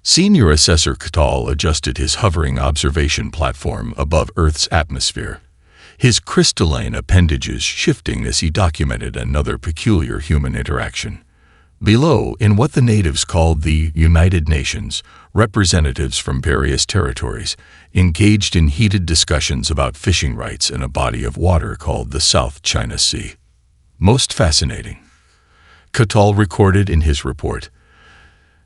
Senior Assessor Catal adjusted his hovering observation platform above Earth's atmosphere, his crystalline appendages shifting as he documented another peculiar human interaction. Below, in what the natives called the United Nations, representatives from various territories engaged in heated discussions about fishing rights in a body of water called the South China Sea. Most fascinating, Catal recorded in his report,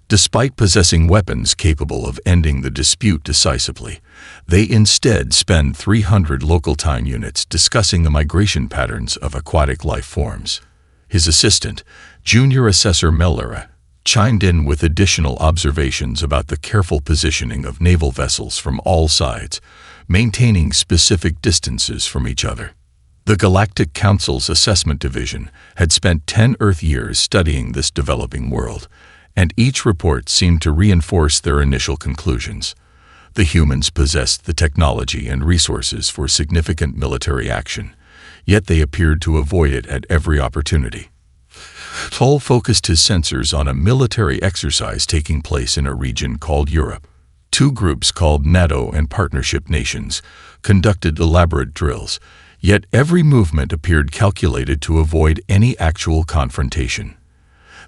despite possessing weapons capable of ending the dispute decisively, they instead spend 300 local time units discussing the migration patterns of aquatic life forms. His assistant, Junior Assessor Mellera, chimed in with additional observations about the careful positioning of naval vessels from all sides, maintaining specific distances from each other. The Galactic Council's Assessment Division had spent 10 Earth years studying this developing world, and each report seemed to reinforce their initial conclusions. The humans possessed the technology and resources for significant military action, yet they appeared to avoid it at every opportunity. Catal focused his sensors on a military exercise taking place in a region called Europe. Two groups called NATO and Partnership Nations conducted elaborate drills, yet every movement appeared calculated to avoid any actual confrontation.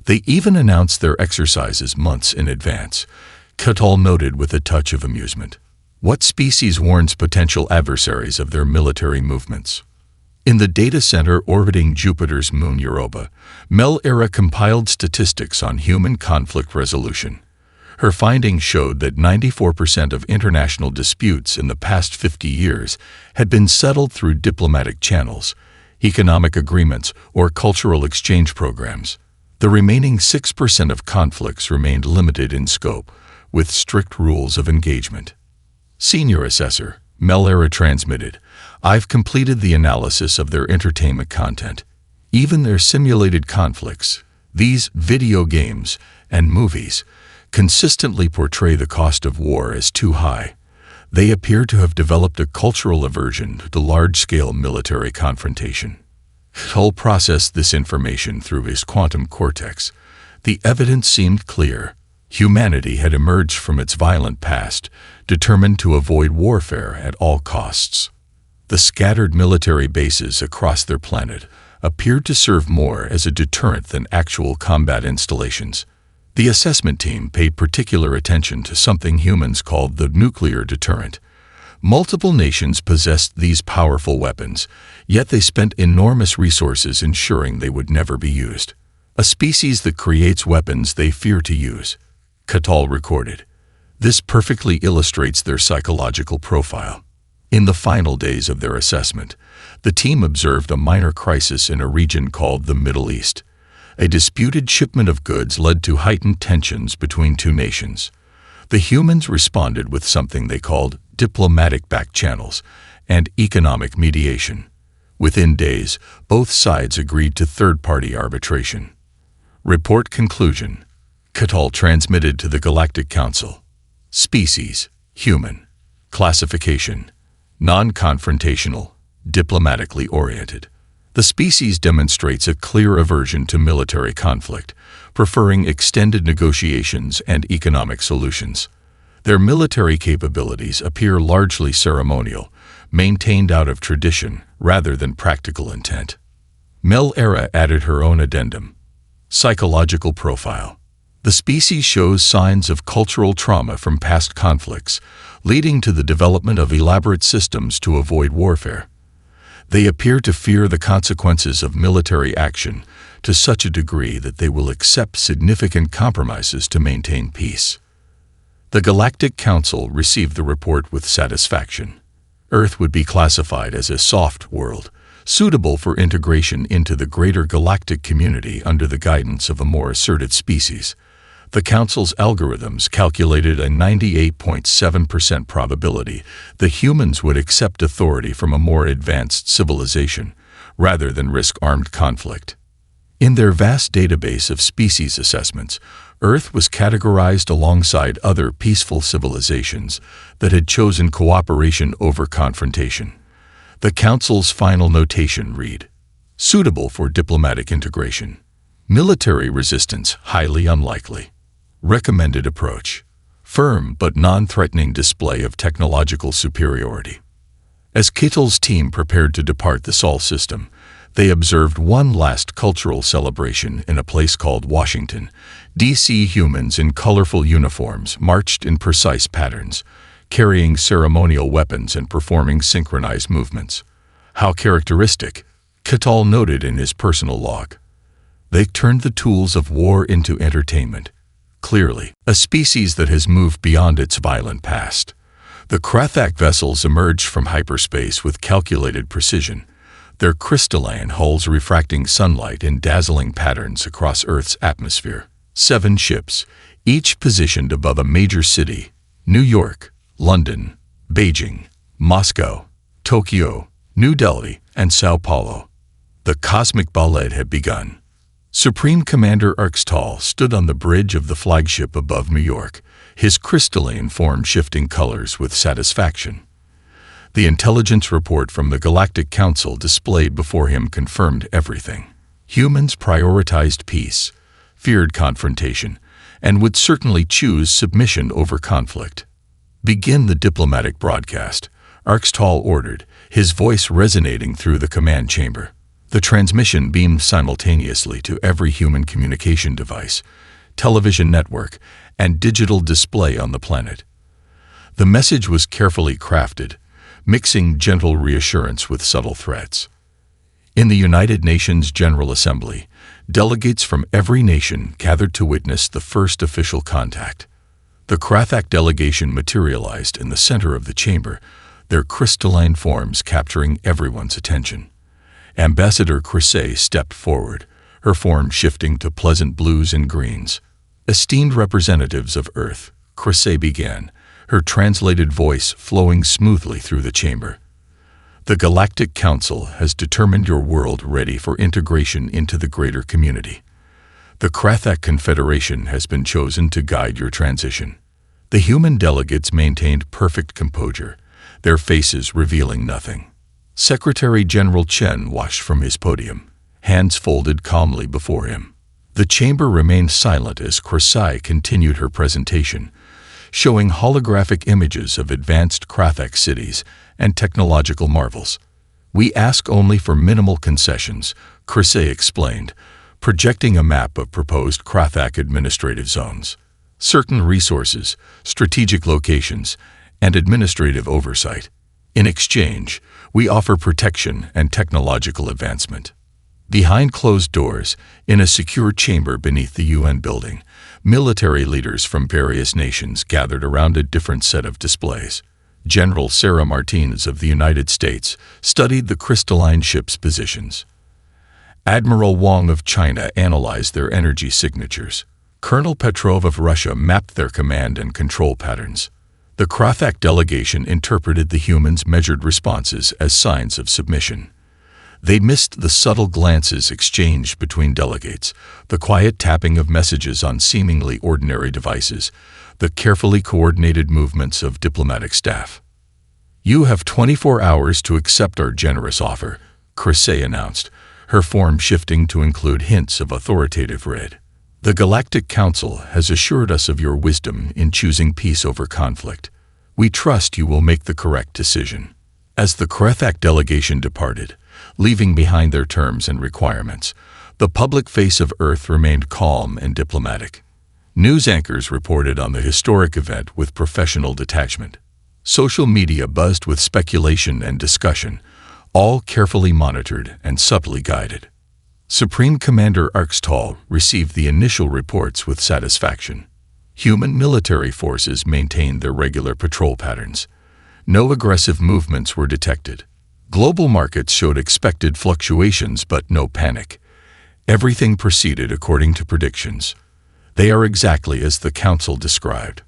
They even announced their exercises months in advance, Catal noted with a touch of amusement. What species warns potential adversaries of their military movements? In the data center orbiting Jupiter's moon Europa, Mellera compiled statistics on human conflict resolution. Her findings showed that 94% of international disputes in the past 50 years had been settled through diplomatic channels, economic agreements, or cultural exchange programs. The remaining 6% of conflicts remained limited in scope, with strict rules of engagement. Senior Assessor Mellera transmitted, "I've completed the analysis of their entertainment content. Even their simulated conflicts, these video games and movies, consistently portray the cost of war as too high. They appear to have developed a cultural aversion to large-scale military confrontation." Catal processed this information through his quantum cortex. The evidence seemed clear. Humanity had emerged from its violent past, determined to avoid warfare at all costs. The scattered military bases across their planet appeared to serve more as a deterrent than actual combat installations. The assessment team paid particular attention to something humans called the nuclear deterrent. Multiple nations possessed these powerful weapons, yet they spent enormous resources ensuring they would never be used. A species that creates weapons they fear to use, Catal recorded. This perfectly illustrates their psychological profile. In the final days of their assessment, the team observed a minor crisis in a region called the Middle East. A disputed shipment of goods led to heightened tensions between two nations. The humans responded with something they called diplomatic back channels and economic mediation. Within days, both sides agreed to third-party arbitration. Report conclusion. Catal transmitted to the Galactic Council. Species, human. Classification, non-confrontational, diplomatically oriented. The species demonstrates a clear aversion to military conflict, preferring extended negotiations and economic solutions. Their military capabilities appear largely ceremonial, maintained out of tradition rather than practical intent. Mellera added her own addendum. Psychological profile. The species shows signs of cultural trauma from past conflicts, leading to the development of elaborate systems to avoid warfare. They appear to fear the consequences of military action to such a degree that they will accept significant compromises to maintain peace. The Galactic Council received the report with satisfaction. Earth would be classified as a soft world, suitable for integration into the greater galactic community under the guidance of a more assertive species. The Council's algorithms calculated a 98.7% probability that humans would accept authority from a more advanced civilization, rather than risk armed conflict. In their vast database of species assessments, Earth was categorized alongside other peaceful civilizations that had chosen cooperation over confrontation. The Council's final notation read, "Suitable for diplomatic integration. Military resistance highly unlikely. Recommended approach. firm but non-threatening display of technological superiority. As Kittle's team prepared to depart the Sol system, they observed one last cultural celebration in a place called Washington, D.C. Humans in colorful uniforms marched in precise patterns, carrying ceremonial weapons and performing synchronized movements. How characteristic, Kittle noted in his personal log. They turned the tools of war into entertainment. Clearly, a species that has moved beyond its violent past. The Krathak vessels emerged from hyperspace with calculated precision, their crystalline hulls refracting sunlight in dazzling patterns across Earth's atmosphere. 7 ships, each positioned above a major city: New York, London, Beijing, Moscow, Tokyo, New Delhi, and Sao Paulo. The cosmic ballet had begun. Supreme Commander Arxtal stood on the bridge of the flagship above New York, his crystalline form shifting colors with satisfaction. The intelligence report from the Galactic Council displayed before him confirmed everything. Humans prioritized peace, feared confrontation, and would certainly choose submission over conflict. "Begin the diplomatic broadcast," Arxtal ordered, his voice resonating through the command chamber. The transmission beamed simultaneously to every human communication device, television network, and digital display on the planet. The message was carefully crafted, mixing gentle reassurance with subtle threats. In the United Nations General Assembly, delegates from every nation gathered to witness the first official contact. The Krathak delegation materialized in the center of the chamber, their crystalline forms capturing everyone's attention. Ambassador Crusay stepped forward, her form shifting to pleasant blues and greens. "Esteemed representatives of Earth," Crusay began, her translated voice flowing smoothly through the chamber. "The Galactic Council has determined your world ready for integration into the greater community. The Krathak Confederation has been chosen to guide your transition." The human delegates maintained perfect composure, their faces revealing nothing. Secretary General Chen watched from his podium, hands folded calmly before him. The chamber remained silent as Crusay continued her presentation, showing holographic images of advanced Krathak cities and technological marvels. "We ask only for minimal concessions," Crusay explained, projecting a map of proposed Krathak administrative zones. "Certain resources, strategic locations, and administrative oversight. In exchange, we offer protection and technological advancement." Behind closed doors, in a secure chamber beneath the UN building, military leaders from various nations gathered around a different set of displays. General Sarah Martinez of the United States studied the crystalline ship's positions. Admiral Wang of China analyzed their energy signatures. Colonel Petrov of Russia mapped their command and control patterns. The Krathak delegation interpreted the humans' measured responses as signs of submission. They missed the subtle glances exchanged between delegates, the quiet tapping of messages on seemingly ordinary devices, the carefully coordinated movements of diplomatic staff. "You have 24 hours to accept our generous offer," Crusay announced, her form shifting to include hints of authoritative red. "The Galactic Council has assured us of your wisdom in choosing peace over conflict. We trust you will make the correct decision." As the Krathak delegation departed, leaving behind their terms and requirements, the public face of Earth remained calm and diplomatic. News anchors reported on the historic event with professional detachment. Social media buzzed with speculation and discussion, all carefully monitored and subtly guided. Supreme Commander Arxtal received the initial reports with satisfaction. Human military forces maintained their regular patrol patterns. No aggressive movements were detected. Global markets showed expected fluctuations but no panic. Everything proceeded according to predictions. "They are exactly as the Council described,"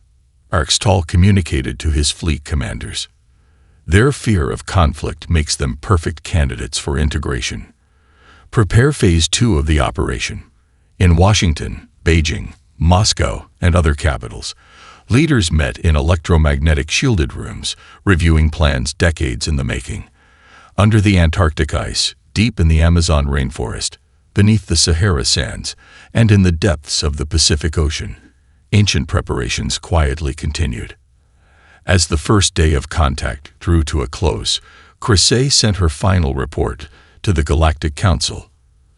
Arxtal communicated to his fleet commanders. "Their fear of conflict makes them perfect candidates for integration. Prepare Phase 2 of the operation." In Washington, Beijing, Moscow, and other capitals, leaders met in electromagnetic shielded rooms, reviewing plans decades in the making. Under the Antarctic ice, deep in the Amazon rainforest, beneath the Sahara sands, and in the depths of the Pacific Ocean, Ancient preparations quietly continued. As the first day of contact drew to a close, Crusade sent her final report to the Galactic Council.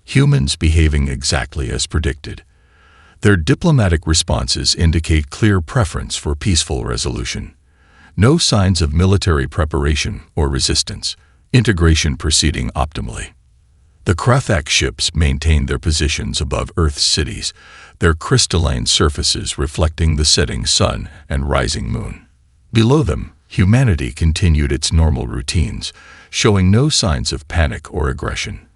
Humans behaving exactly as predicted. Their diplomatic responses indicate clear preference for peaceful resolution. No signs of military preparation or resistance. Integration proceeding optimally. The Krathak ships maintained their positions above Earth's cities, their crystalline surfaces reflecting the setting sun and rising moon. Below them, humanity continued its normal routines, showing no signs of panic or aggression.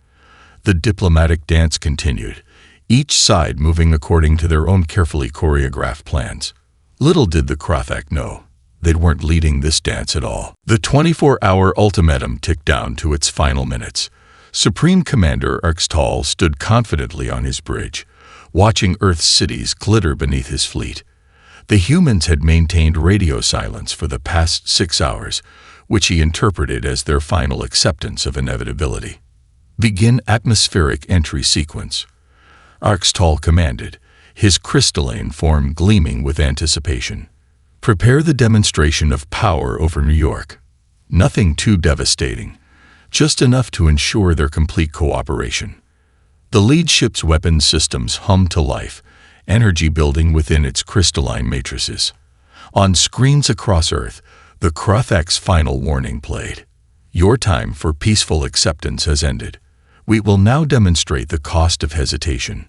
The diplomatic dance continued, each side moving according to their own carefully choreographed plans. Little did the Krathak know, they weren't leading this dance at all. The 24-hour ultimatum ticked down to its final minutes. Supreme Commander Arxtal stood confidently on his bridge, watching Earth's cities glitter beneath his fleet. The humans had maintained radio silence for the past 6 hours, which he interpreted as their final acceptance of inevitability. Begin atmospheric entry sequence. Arxtal commanded, his crystalline form gleaming with anticipation. Prepare the demonstration of power over New York. Nothing too devastating, just enough to ensure their complete cooperation. The lead ship's weapons systems hummed to life, energy building within its crystalline matrices. On screens across Earth, the Krathak's final warning played. Your time for peaceful acceptance has ended. We will now demonstrate the cost of hesitation.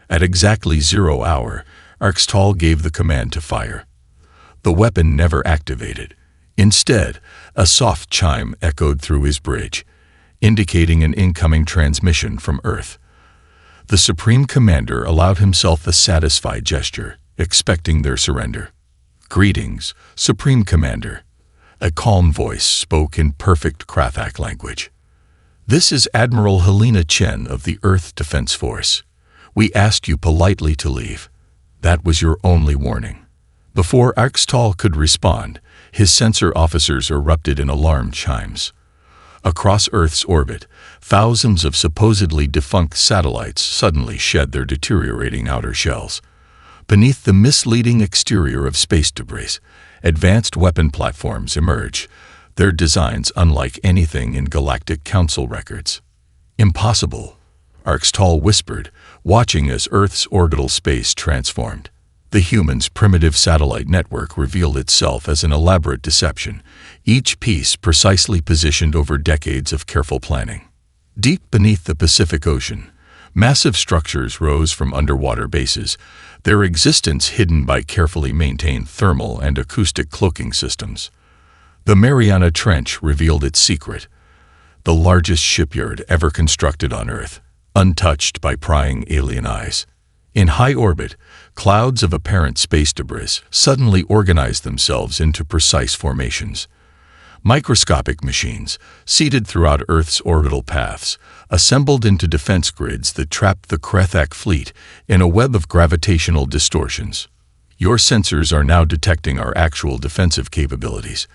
At exactly 0 hour, Arxtal gave the command to fire. The weapon never activated. Instead, a soft chime echoed through his bridge, indicating an incoming transmission from Earth. The Supreme Commander allowed himself a satisfied gesture, expecting their surrender. Greetings, Supreme Commander. A calm voice spoke in perfect Krathak language. This is Admiral Helena Chen of the Earth Defense Force. We asked you politely to leave. That was your only warning. Before Arxtal could respond, his sensor officers erupted in alarm chimes. Across Earth's orbit, thousands of supposedly defunct satellites suddenly shed their deteriorating outer shells. Beneath the misleading exterior of space debris, advanced weapon platforms emerge, their designs unlike anything in Galactic Council records. Impossible, Arxtal whispered, watching as Earth's orbital space transformed. The humans' primitive satellite network revealed itself as an elaborate deception, each piece precisely positioned over decades of careful planning. Deep beneath the Pacific Ocean, massive structures rose from underwater bases, their existence hidden by carefully maintained thermal and acoustic cloaking systems. The Mariana Trench revealed its secret, the largest shipyard ever constructed on Earth, untouched by prying alien eyes. In high orbit, clouds of apparent space debris suddenly organized themselves into precise formations. Microscopic machines, seated throughout Earth's orbital paths, assembled into defense grids that trapped the Krathak fleet in a web of gravitational distortions. Your sensors are now detecting our actual defensive capabilities,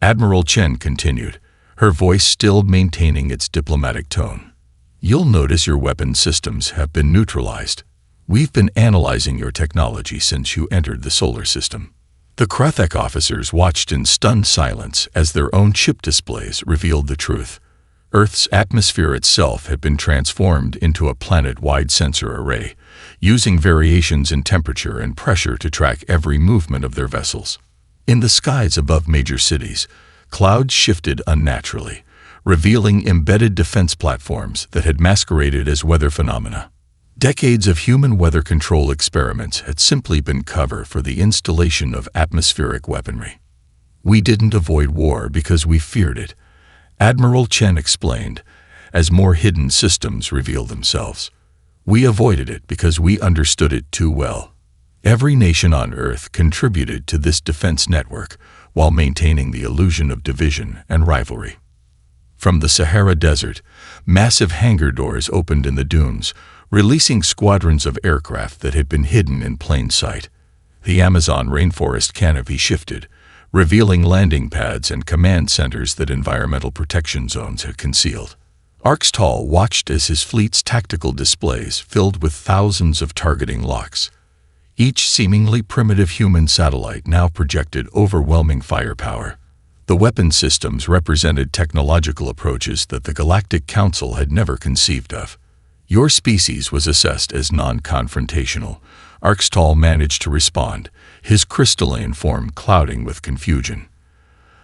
Admiral Chen continued, her voice still maintaining its diplomatic tone. You'll notice your weapon systems have been neutralized. We've been analyzing your technology since you entered the solar system. The Krathak officers watched in stunned silence as their own chip displays revealed the truth. Earth's atmosphere itself had been transformed into a planet-wide sensor array, using variations in temperature and pressure to track every movement of their vessels. In the skies above major cities, clouds shifted unnaturally, revealing embedded defense platforms that had masqueraded as weather phenomena. Decades of human weather control experiments had simply been cover for the installation of atmospheric weaponry. We didn't avoid war because we feared it, Admiral Chen explained, as more hidden systems revealed themselves. We avoided it because we understood it too well. Every nation on Earth contributed to this defense network while maintaining the illusion of division and rivalry. From the Sahara Desert, massive hangar doors opened in the dunes, releasing squadrons of aircraft that had been hidden in plain sight. The Amazon rainforest canopy shifted, revealing landing pads and command centers that environmental protection zones had concealed. Arxtal watched as his fleet's tactical displays filled with thousands of targeting locks. Each seemingly primitive human satellite now projected overwhelming firepower. The weapon systems represented technological approaches that the Galactic Council had never conceived of. Your species was assessed as non-confrontational. Arxtal managed to respond, his crystalline form clouding with confusion.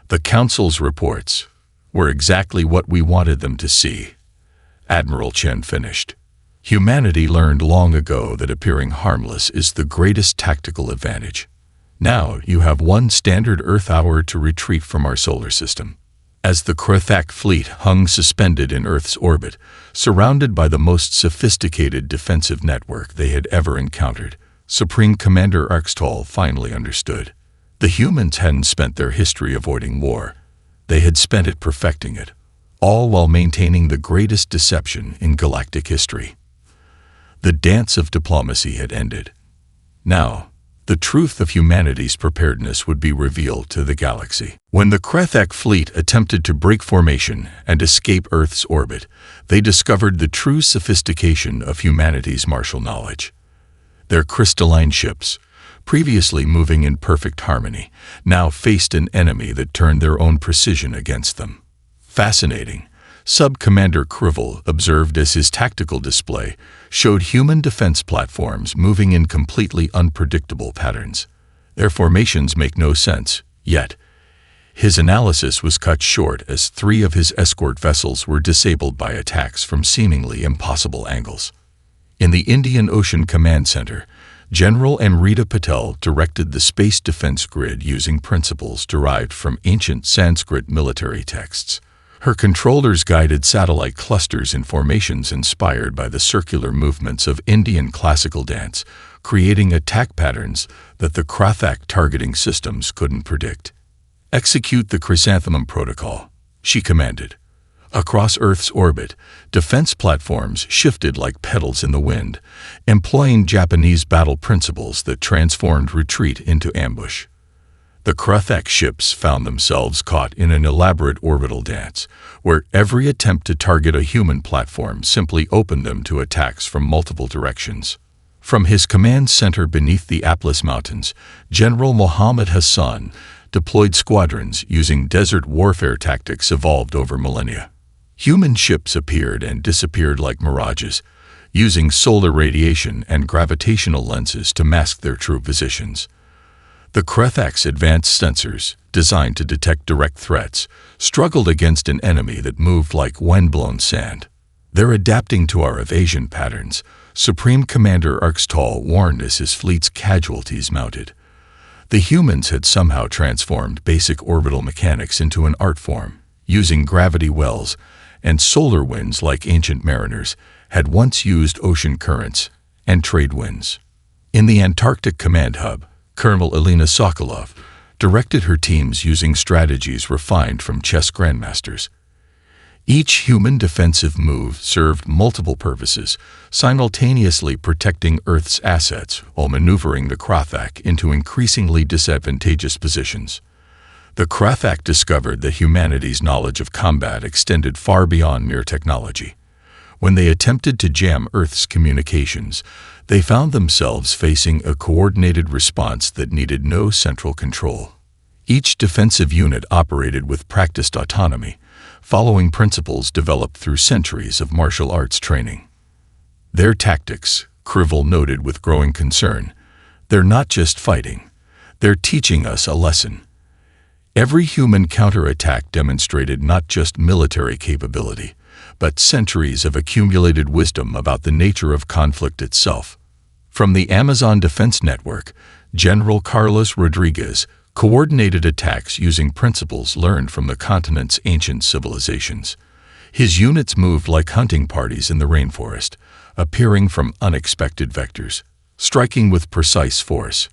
The Council's reports were exactly what we wanted them to see. Admiral Chen finished. Humanity learned long ago that appearing harmless is the greatest tactical advantage. Now you have one standard Earth hour to retreat from our solar system. As the Krethak fleet hung suspended in Earth's orbit, surrounded by the most sophisticated defensive network they had ever encountered, Supreme Commander Arxtal finally understood. The humans hadn't spent their history avoiding war. They had spent it perfecting it, all while maintaining the greatest deception in galactic history. The dance of diplomacy had ended. Now, the truth of humanity's preparedness would be revealed to the galaxy. When the Krethak fleet attempted to break formation and escape Earth's orbit, they discovered the true sophistication of humanity's martial knowledge. Their crystalline ships, previously moving in perfect harmony, now faced an enemy that turned their own precision against them. Fascinating, Sub-Commander Krivel observed as his tactical display showed human defense platforms moving in completely unpredictable patterns. Their formations make no sense, yet. His analysis was cut short as 3 of his escort vessels were disabled by attacks from seemingly impossible angles. In the Indian Ocean Command Center, General Amrita Patel directed the space defense grid using principles derived from ancient Sanskrit military texts. Her controllers guided satellite clusters in formations inspired by the circular movements of Indian classical dance, creating attack patterns that the Krethak targeting systems couldn't predict. Execute the Chrysanthemum Protocol, she commanded. Across Earth's orbit, defense platforms shifted like petals in the wind, employing Japanese battle principles that transformed retreat into ambush. The Krethak ships found themselves caught in an elaborate orbital dance, where every attempt to target a human platform simply opened them to attacks from multiple directions. From his command center beneath the Atlas Mountains, General Mohammed Hassan deployed squadrons using desert warfare tactics evolved over millennia. Human ships appeared and disappeared like mirages, using solar radiation and gravitational lenses to mask their true positions. The Krethak's advanced sensors, designed to detect direct threats, struggled against an enemy that moved like wind-blown sand. They're adapting to our evasion patterns, Supreme Commander Arxtal warned as his fleet's casualties mounted. The humans had somehow transformed basic orbital mechanics into an art form, using gravity wells, and solar winds like ancient mariners had once used ocean currents and trade winds. In the Antarctic Command Hub, Colonel Elena Sokolov directed her teams using strategies refined from chess grandmasters. Each human defensive move served multiple purposes, simultaneously protecting Earth's assets while maneuvering the Krethak into increasingly disadvantageous positions. The Krethak discovered that humanity's knowledge of combat extended far beyond mere technology. When they attempted to jam Earth's communications, they found themselves facing a coordinated response that needed no central control. Each defensive unit operated with practiced autonomy, following principles developed through centuries of martial arts training. Their tactics, Krivel noted with growing concern, they're not just fighting, they're teaching us a lesson. Every human counterattack demonstrated not just military capability, but centuries of accumulated wisdom about the nature of conflict itself. From the Amazon Defense Network, General Carlos Rodriguez coordinated attacks using principles learned from the continent's ancient civilizations. His units moved like hunting parties in the rainforest, appearing from unexpected vectors, striking with precise force,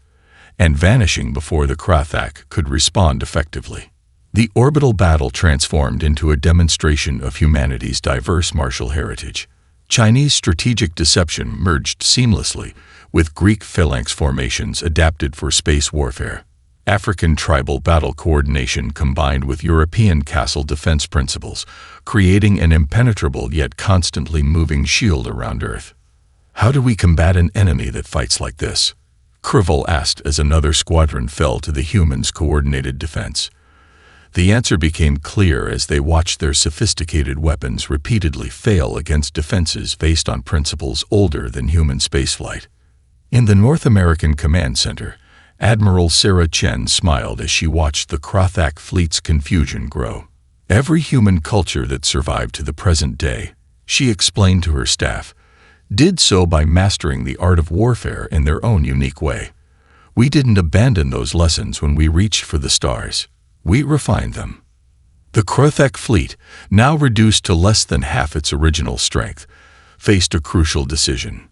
and vanishing before the Krethak could respond effectively. The orbital battle transformed into a demonstration of humanity's diverse martial heritage. Chinese strategic deception merged seamlessly with Greek phalanx formations adapted for space warfare. African tribal battle coordination combined with European castle defense principles, creating an impenetrable yet constantly moving shield around Earth. How do we combat an enemy that fights like this? Crivel asked as another squadron fell to the humans' coordinated defense. The answer became clear as they watched their sophisticated weapons repeatedly fail against defenses based on principles older than human spaceflight. In the North American Command Center, Admiral Sarah Chen smiled as she watched the Krothak fleet's confusion grow. Every human culture that survived to the present day, she explained to her staff, did so by mastering the art of warfare in their own unique way. We didn't abandon those lessons when we reached for the stars. We refined them. The Krothak fleet, now reduced to less than half its original strength, faced a crucial decision.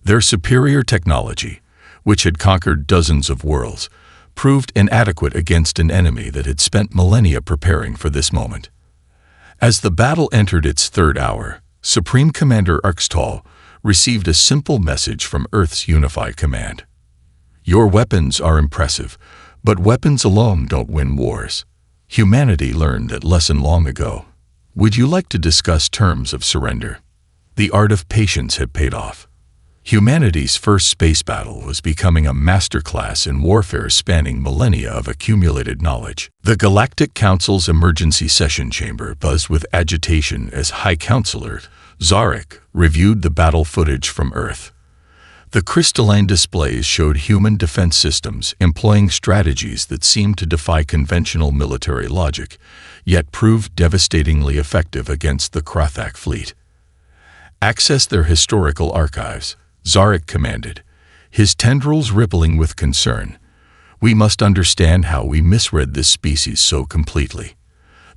Their superior technology, which had conquered dozens of worlds, proved inadequate against an enemy that had spent millennia preparing for this moment. As the battle entered its third hour, Supreme Commander Arxtal received a simple message from Earth's unified command. Your weapons are impressive, but weapons alone don't win wars. Humanity learned that lesson long ago. Would you like to discuss terms of surrender? The art of patience had paid off. Humanity's first space battle was becoming a masterclass in warfare spanning millennia of accumulated knowledge. The Galactic Council's emergency session chamber buzzed with agitation as High Counselor Zarek reviewed the battle footage from Earth. The crystalline displays showed human defense systems employing strategies that seemed to defy conventional military logic, yet proved devastatingly effective against the Krothak fleet. Access their historical archives, Zarek commanded, his tendrils rippling with concern. We must understand how we misread this species so completely.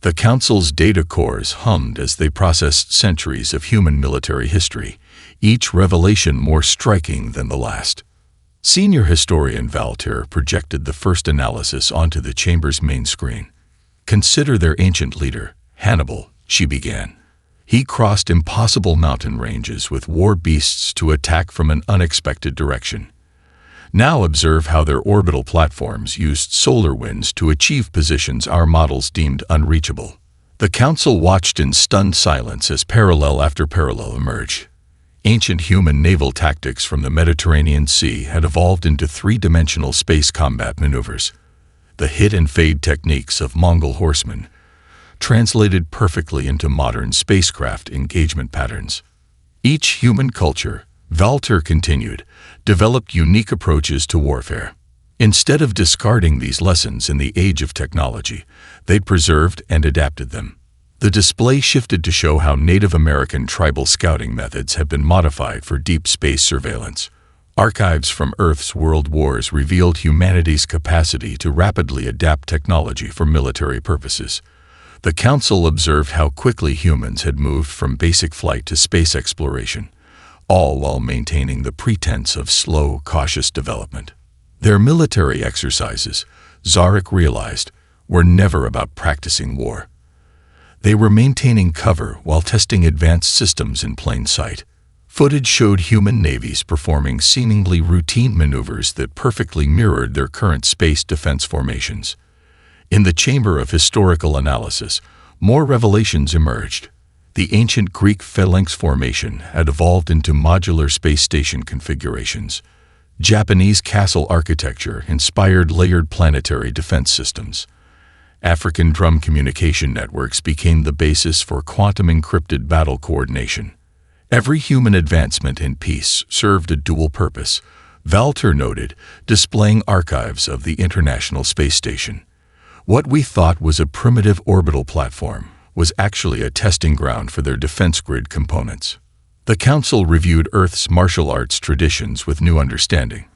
The Council's data cores hummed as they processed centuries of human military history, each revelation more striking than the last. Senior historian Valter projected the first analysis onto the chamber's main screen. Consider their ancient leader, Hannibal, she began. He crossed impossible mountain ranges with war beasts to attack from an unexpected direction. Now observe how their orbital platforms used solar winds to achieve positions our models deemed unreachable. The Council watched in stunned silence as parallel after parallel emerged. Ancient human naval tactics from the Mediterranean Sea had evolved into three-dimensional space combat maneuvers. The hit-and-fade techniques of Mongol horsemen translated perfectly into modern spacecraft engagement patterns. Each human culture, Valter continued, developed unique approaches to warfare. Instead of discarding these lessons in the age of technology, they preserved and adapted them. The display shifted to show how Native American tribal scouting methods have been modified for deep space surveillance. Archives from Earth's world wars revealed humanity's capacity to rapidly adapt technology for military purposes. The Council observed how quickly humans had moved from basic flight to space exploration, all while maintaining the pretense of slow, cautious development. Their military exercises, Zarek realized, were never about practicing war. They were maintaining cover while testing advanced systems in plain sight. Footage showed human navies performing seemingly routine maneuvers that perfectly mirrored their current space defense formations. In the Chamber of Historical Analysis, more revelations emerged. The ancient Greek phalanx formation had evolved into modular space station configurations. Japanese castle architecture inspired layered planetary defense systems. African drum communication networks became the basis for quantum-encrypted battle coordination. Every human advancement in peace served a dual purpose, Valter noted, displaying archives of the International Space Station. What we thought was a primitive orbital platform was actually a testing ground for their defense grid components. The Council reviewed Earth's martial arts traditions with new understanding.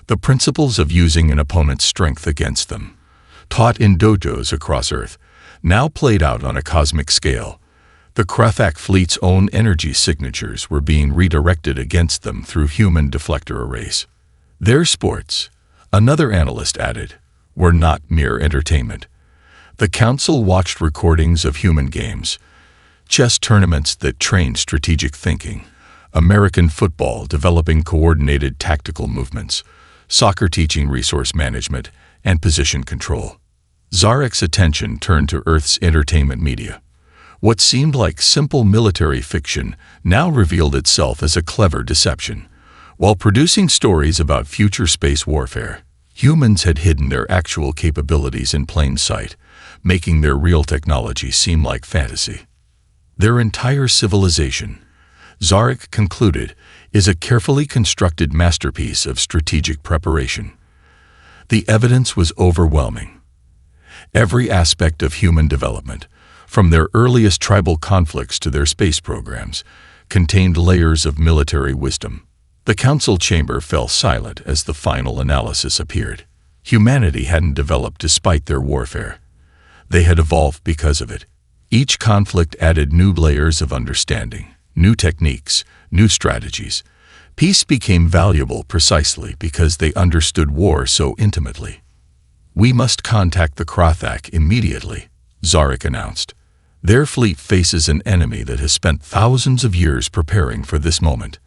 The principles of using an opponent's strength against them, taught in dojos across Earth, now played out on a cosmic scale. The Krothak fleet's own energy signatures were being redirected against them through human deflector arrays. Their sports, another analyst added, were not mere entertainment. The Council watched recordings of human games, chess tournaments that trained strategic thinking, American football developing coordinated tactical movements, soccer teaching resource management, and position control. Zarek's attention turned to Earth's entertainment media. What seemed like simple military fiction now revealed itself as a clever deception. While producing stories about future space warfare, humans had hidden their actual capabilities in plain sight, making their real technology seem like fantasy. Their entire civilization, Zarek concluded, is a carefully constructed masterpiece of strategic preparation. The evidence was overwhelming. Every aspect of human development, from their earliest tribal conflicts to their space programs, contained layers of military wisdom. The council chamber fell silent as the final analysis appeared. Humanity hadn't developed despite their warfare. They had evolved because of it. Each conflict added new layers of understanding, new techniques, new strategies. Peace became valuable precisely because they understood war so intimately. "We must contact the Krothak immediately," Zarek announced. "Their fleet faces an enemy that has spent thousands of years preparing for this moment."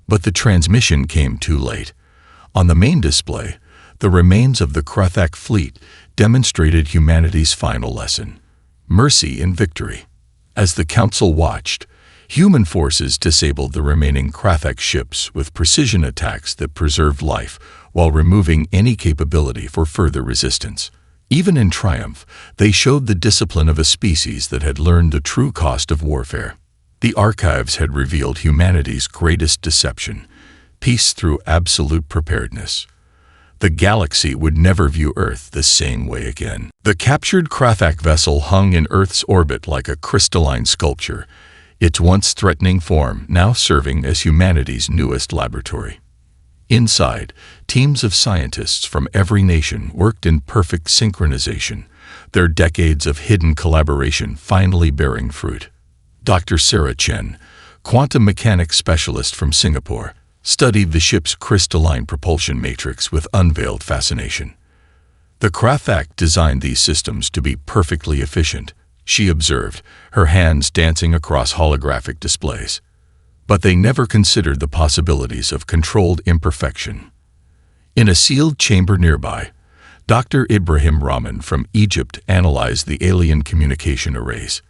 But the transmission came too late. On the main display, the remains of the Krothak fleet demonstrated humanity's final lesson: mercy in victory. As the Council watched, human forces disabled the remaining Krothak ships with precision attacks that preserved life while removing any capability for further resistance. Even in triumph, they showed the discipline of a species that had learned the true cost of warfare. The archives had revealed humanity's greatest deception: peace through absolute preparedness. The galaxy would never view Earth the same way again. The captured Krothak vessel hung in Earth's orbit like a crystalline sculpture, its once threatening form now serving as humanity's newest laboratory. Inside, teams of scientists from every nation worked in perfect synchronization, their decades of hidden collaboration finally bearing fruit. Dr. Sarah Chen, quantum mechanics specialist from Singapore, studied the ship's crystalline propulsion matrix with unveiled fascination. The Krothak designed these systems to be perfectly efficient, she observed, her hands dancing across holographic displays. But they never considered the possibilities of controlled imperfection. In a sealed chamber nearby, Dr. Ibrahim Rahman from Egypt analyzed the alien communication arrays.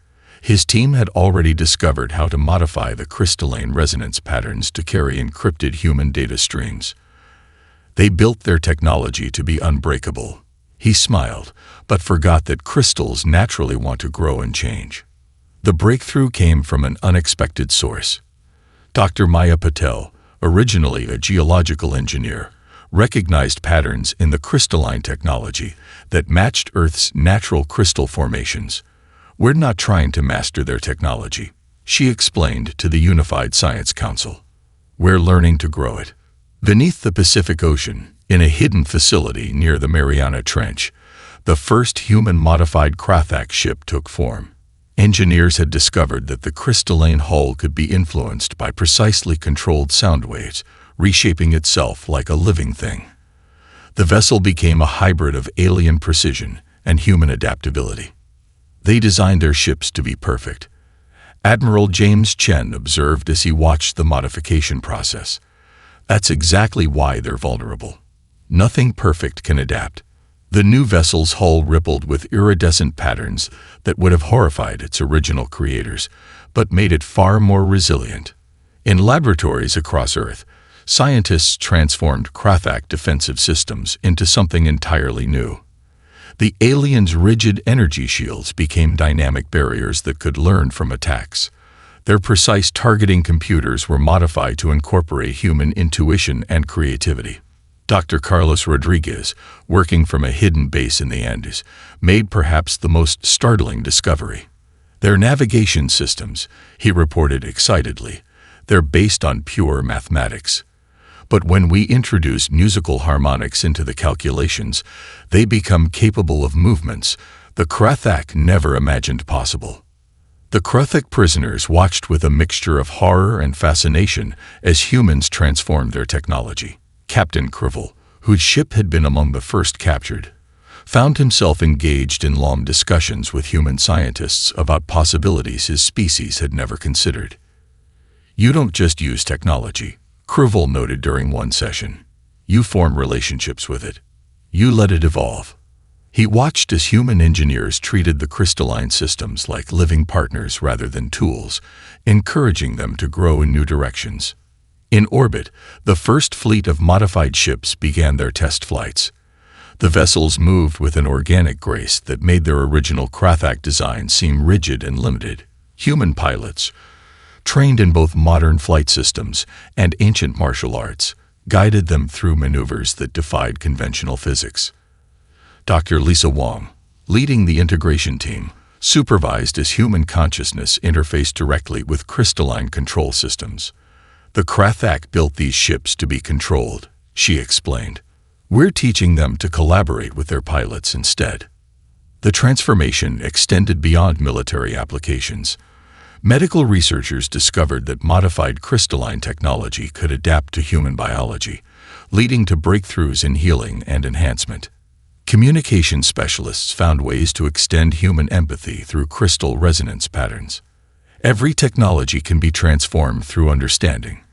His team had already discovered how to modify the crystalline resonance patterns to carry encrypted human data streams. They built their technology to be unbreakable. He smiled, but forgot that crystals naturally want to grow and change. The breakthrough came from an unexpected source. Dr. Maya Patel, originally a geological engineer, recognized patterns in the crystalline technology that matched Earth's natural crystal formations. "We're not trying to master their technology," she explained to the Unified Science Council. "We're learning to grow it." Beneath the Pacific Ocean, in a hidden facility near the Mariana Trench, the first human-modified Krothak ship took form. Engineers had discovered that the crystalline hull could be influenced by precisely controlled sound waves, reshaping itself like a living thing. The vessel became a hybrid of alien precision and human adaptability. They designed their ships to be perfect. Admiral James Chen observed as he watched the modification process. "That's exactly why they're vulnerable. Nothing perfect can adapt." The new vessel's hull rippled with iridescent patterns that would have horrified its original creators, but made it far more resilient. In laboratories across Earth, scientists transformed Krothak defensive systems into something entirely new. The aliens' rigid energy shields became dynamic barriers that could learn from attacks. Their precise targeting computers were modified to incorporate human intuition and creativity. Dr. Carlos Rodriguez, working from a hidden base in the Andes, made perhaps the most startling discovery. Their navigation systems, he reported excitedly, they're based on pure mathematics. But when we introduce musical harmonics into the calculations, they become capable of movements the Krothak never imagined possible. The Krothak prisoners watched with a mixture of horror and fascination as humans transformed their technology. Captain Krivel, whose ship had been among the first captured, found himself engaged in long discussions with human scientists about possibilities his species had never considered. "You don't just use technology," Krivel noted during one session. "You form relationships with it. You let it evolve." He watched as human engineers treated the crystalline systems like living partners rather than tools, encouraging them to grow in new directions. In orbit, the first fleet of modified ships began their test flights. The vessels moved with an organic grace that made their original Krathak design seem rigid and limited. Human pilots, trained in both modern flight systems and ancient martial arts, guided them through maneuvers that defied conventional physics. Dr. Lisa Wong, leading the integration team, supervised as human consciousness interfaced directly with crystalline control systems. The Krathak built these ships to be controlled, she explained. We're teaching them to collaborate with their pilots instead. The transformation extended beyond military applications. Medical researchers discovered that modified crystalline technology could adapt to human biology, leading to breakthroughs in healing and enhancement. Communication specialists found ways to extend human empathy through crystal resonance patterns. Every technology can be transformed through understanding,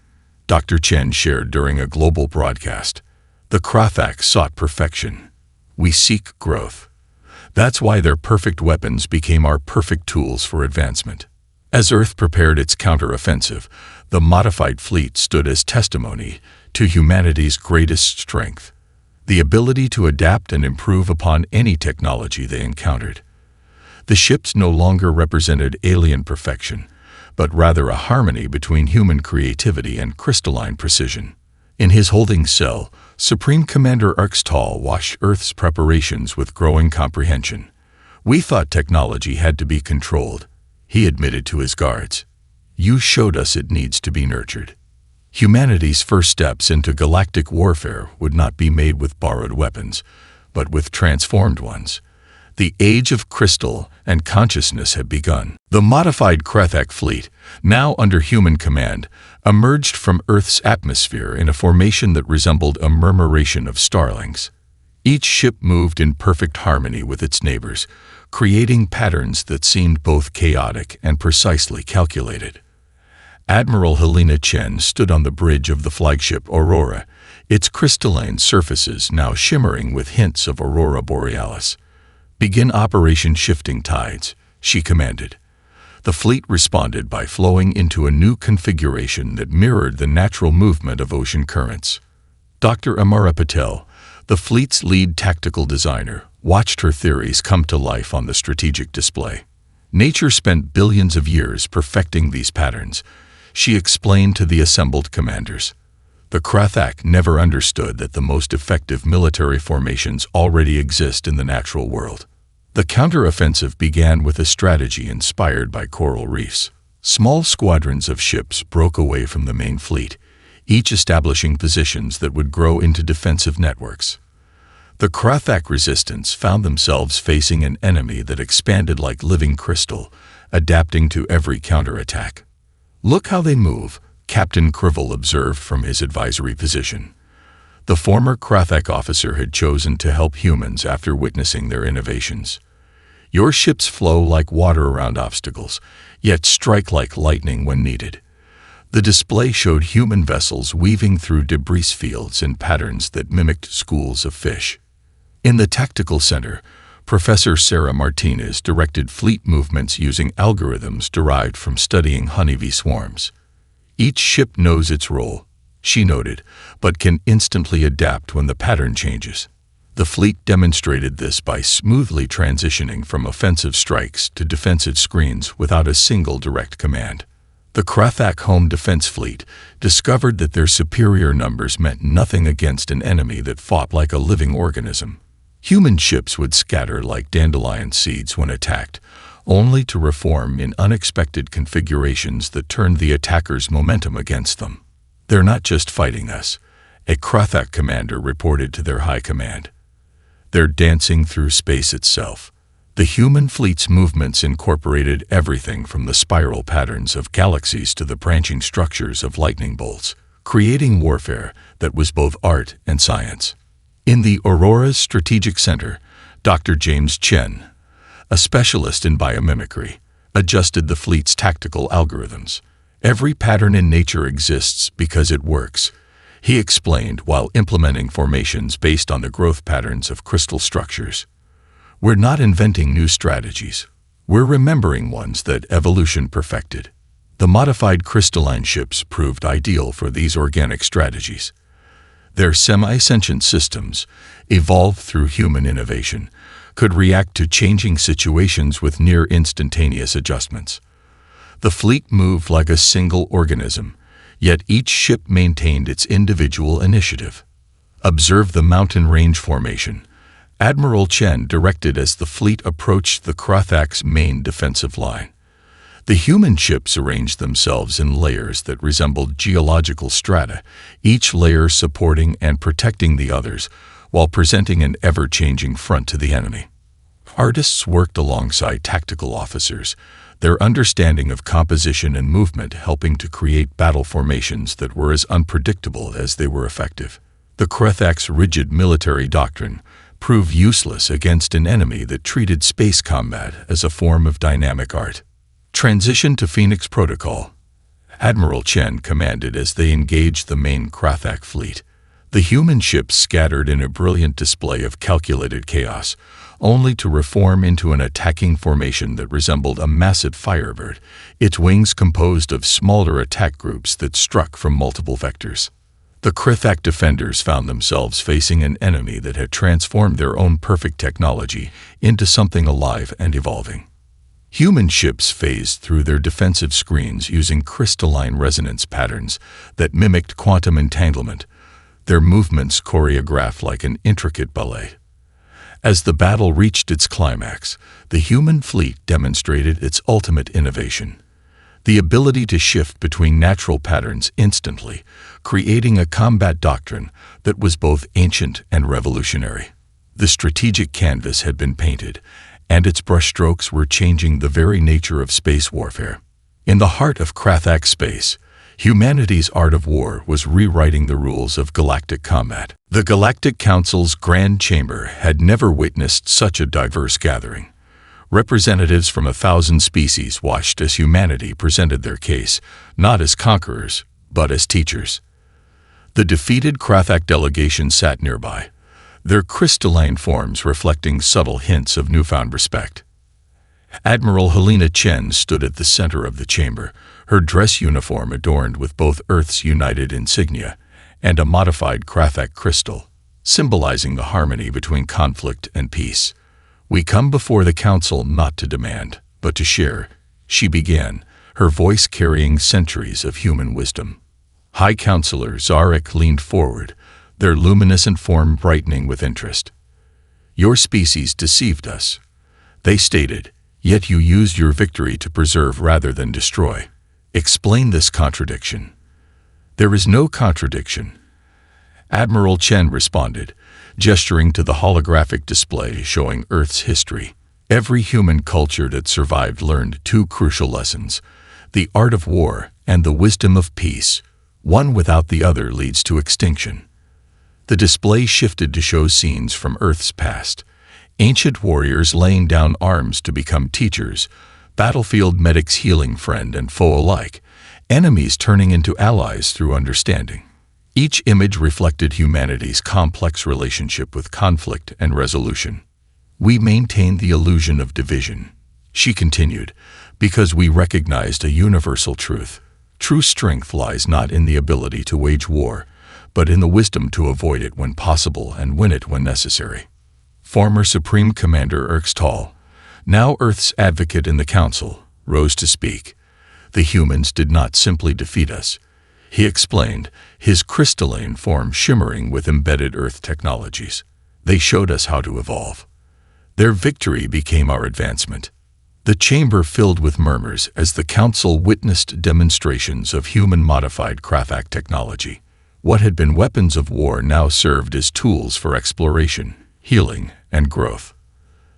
Dr. Chen shared during a global broadcast. The Krathak sought perfection. We seek growth. That's why their perfect weapons became our perfect tools for advancement. As Earth prepared its counteroffensive, the modified fleet stood as testimony to humanity's greatest strength, the ability to adapt and improve upon any technology they encountered. The ships no longer represented alien perfection, but rather a harmony between human creativity and crystalline precision. In his holding cell, Supreme Commander Arxtal watched Earth's preparations with growing comprehension. We thought technology had to be controlled, he admitted to his guards. You showed us it needs to be nurtured. Humanity's first steps into galactic warfare would not be made with borrowed weapons, but with transformed ones. The age of crystal and consciousness had begun. The modified Krathak fleet, now under human command, emerged from Earth's atmosphere in a formation that resembled a murmuration of starlings. Each ship moved in perfect harmony with its neighbors, creating patterns that seemed both chaotic and precisely calculated. Admiral Helena Chen stood on the bridge of the flagship Aurora, its crystalline surfaces now shimmering with hints of Aurora Borealis. Begin Operation Shifting Tides, she commanded. The fleet responded by flowing into a new configuration that mirrored the natural movement of ocean currents. Dr. Amara Patel, the fleet's lead tactical designer, watched her theories come to life on the strategic display. Nature spent billions of years perfecting these patterns, she explained to the assembled commanders. The Krathak never understood that the most effective military formations already exist in the natural world. The counteroffensive began with a strategy inspired by coral reefs. Small squadrons of ships broke away from the main fleet, each establishing positions that would grow into defensive networks. The Krathak resistance found themselves facing an enemy that expanded like living crystal, adapting to every counterattack. Look how they move, Captain Crivel observed from his advisory position. The former Krathak officer had chosen to help humans after witnessing their innovations. Your ships flow like water around obstacles, yet strike like lightning when needed. The display showed human vessels weaving through debris fields in patterns that mimicked schools of fish. In the tactical center, Professor Sarah Martinez directed fleet movements using algorithms derived from studying honeybee swarms. Each ship knows its role, she noted, but can instantly adapt when the pattern changes. The fleet demonstrated this by smoothly transitioning from offensive strikes to defensive screens without a single direct command. The Krathak Home Defense Fleet discovered that their superior numbers meant nothing against an enemy that fought like a living organism. Human ships would scatter like dandelion seeds when attacked, only to reform in unexpected configurations that turned the attacker's momentum against them. They're not just fighting us, a Krathak commander reported to their high command. They're dancing through space itself. The human fleet's movements incorporated everything from the spiral patterns of galaxies to the branching structures of lightning bolts, creating warfare that was both art and science. In the Aurora's strategic center, Dr. James Chen, a specialist in biomimicry, adjusted the fleet's tactical algorithms. Every pattern in nature exists because it works, he explained while implementing formations based on the growth patterns of crystal structures. We're not inventing new strategies. We're remembering ones that evolution perfected. The modified crystalline ships proved ideal for these organic strategies. Their semi-sentient systems, evolved through human innovation, could react to changing situations with near-instantaneous adjustments. The fleet moved like a single organism, yet each ship maintained its individual initiative. Observe the mountain range formation, Admiral Chen directed as the fleet approached the Krathak's main defensive line. The human ships arranged themselves in layers that resembled geological strata, each layer supporting and protecting the others, while presenting an ever-changing front to the enemy. Artists worked alongside tactical officers, their understanding of composition and movement helping to create battle formations that were as unpredictable as they were effective. The Krathak's rigid military doctrine proved useless against an enemy that treated space combat as a form of dynamic art. Transition to Phoenix Protocol. Admiral Chen commanded as they engaged the main Krathak fleet. The human ships scattered in a brilliant display of calculated chaos, only to reform into an attacking formation that resembled a massive firebird, its wings composed of smaller attack groups that struck from multiple vectors. The Krathak defenders found themselves facing an enemy that had transformed their own perfect technology into something alive and evolving. Human ships phased through their defensive screens using crystalline resonance patterns that mimicked quantum entanglement, their movements choreographed like an intricate ballet. As the battle reached its climax, the human fleet demonstrated its ultimate innovation, the ability to shift between natural patterns instantly, creating a combat doctrine that was both ancient and revolutionary. The strategic canvas had been painted, and its brushstrokes were changing the very nature of space warfare. In the heart of Krathak space, humanity's art of war was rewriting the rules of galactic combat. The Galactic Council's Grand Chamber had never witnessed such a diverse gathering. Representatives from 1,000 species watched as humanity presented their case, not as conquerors, but as teachers. The defeated Krathak delegation sat nearby, their crystalline forms reflecting subtle hints of newfound respect. Admiral Helena Chen stood at the center of the chamber, her dress uniform adorned with both Earth's united insignia and a modified Krathak crystal, symbolizing the harmony between conflict and peace. "We come before the Council not to demand, but to share," she began, her voice carrying centuries of human wisdom. High Counselor Zarek leaned forward, their luminescent form brightening with interest. "Your species deceived us," they stated, "yet you used your victory to preserve rather than destroy. Explain this contradiction." "There is no contradiction," Admiral Chen responded, gesturing to the holographic display showing Earth's history. Every human culture that survived learned two crucial lessons: the art of war and the wisdom of peace. One without the other leads to extinction. The display shifted to show scenes from Earth's past. Ancient warriors laying down arms to become teachers, battlefield medics healing friend and foe alike, enemies turning into allies through understanding. Each image reflected humanity's complex relationship with conflict and resolution. "We maintained the illusion of division," she continued, "because we recognized a universal truth. True strength lies not in the ability to wage war, but in the wisdom to avoid it when possible and win it when necessary." Former Supreme Commander Erxtal, now Earth's advocate in the Council, rose to speak. "The humans did not simply defeat us," he explained, his crystalline form shimmering with embedded Earth technologies. "They showed us how to evolve. Their victory became our advancement." The chamber filled with murmurs as the Council witnessed demonstrations of human-modified Krathak technology. What had been weapons of war now served as tools for exploration, healing, and growth.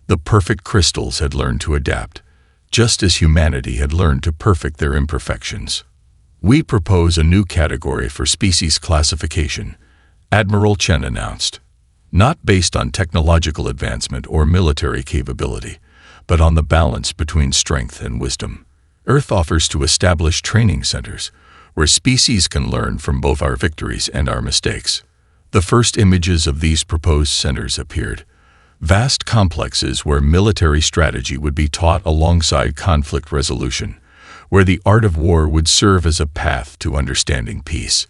The perfect crystals had learned to adapt, just as humanity had learned to perfect their imperfections. "We propose a new category for species classification," Admiral Chen announced. "Not based on technological advancement or military capability, but on the balance between strength and wisdom. Earth offers to establish training centers, where species can learn from both our victories and our mistakes." The first images of these proposed centers appeared. Vast complexes where military strategy would be taught alongside conflict resolution, where the art of war would serve as a path to understanding peace.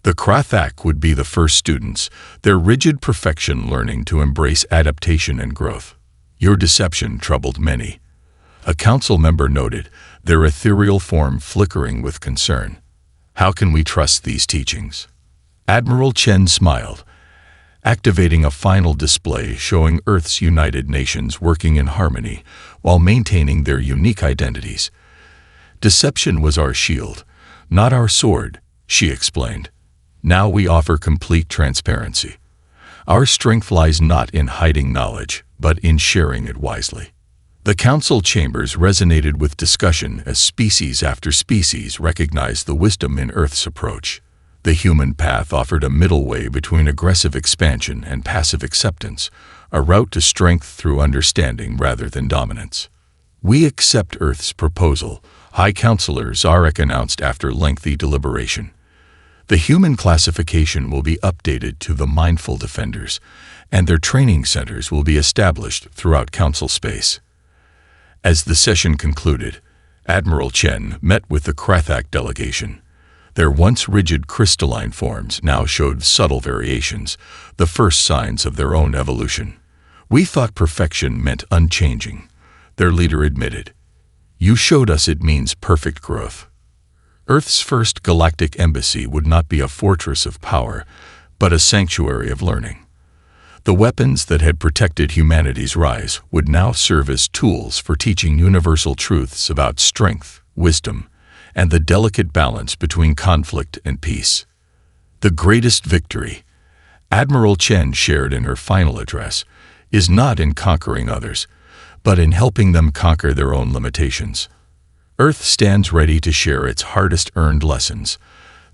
The Krathak would be the first students, their rigid perfection learning to embrace adaptation and growth. Your deception troubled many. A council member noted, their ethereal form flickering with concern. How can we trust these teachings? Admiral Chen smiled, activating a final display showing Earth's united nations working in harmony while maintaining their unique identities. Deception was our shield, not our sword, she explained. Now we offer complete transparency. Our strength lies not in hiding knowledge, but in sharing it wisely. The council chambers resonated with discussion as species after species recognized the wisdom in Earth's approach. The human path offered a middle way between aggressive expansion and passive acceptance, a route to strength through understanding rather than dominance. We accept Earth's proposal, High Counselor Zarek announced after lengthy deliberation. The human classification will be updated to the Mindful Defenders, and their training centers will be established throughout council space. As the session concluded, Admiral Chen met with the Krathak delegation. Their once rigid crystalline forms now showed subtle variations, the first signs of their own evolution. We thought perfection meant unchanging, their leader admitted. You showed us it means perfect growth. Earth's first galactic embassy would not be a fortress of power, but a sanctuary of learning. The weapons that had protected humanity's rise would now serve as tools for teaching universal truths about strength, wisdom, and the delicate balance between conflict and peace. The greatest victory, Admiral Chen shared in her final address, is not in conquering others, but in helping them conquer their own limitations. Earth stands ready to share its hardest-earned lessons,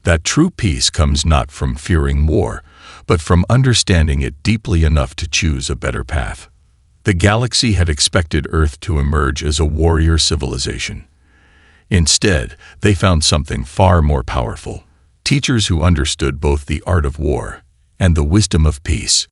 that true peace comes not from fearing war, but from understanding it deeply enough to choose a better path. The galaxy had expected Earth to emerge as a warrior civilization. Instead, they found something far more powerful, teachers who understood both the art of war and the wisdom of peace.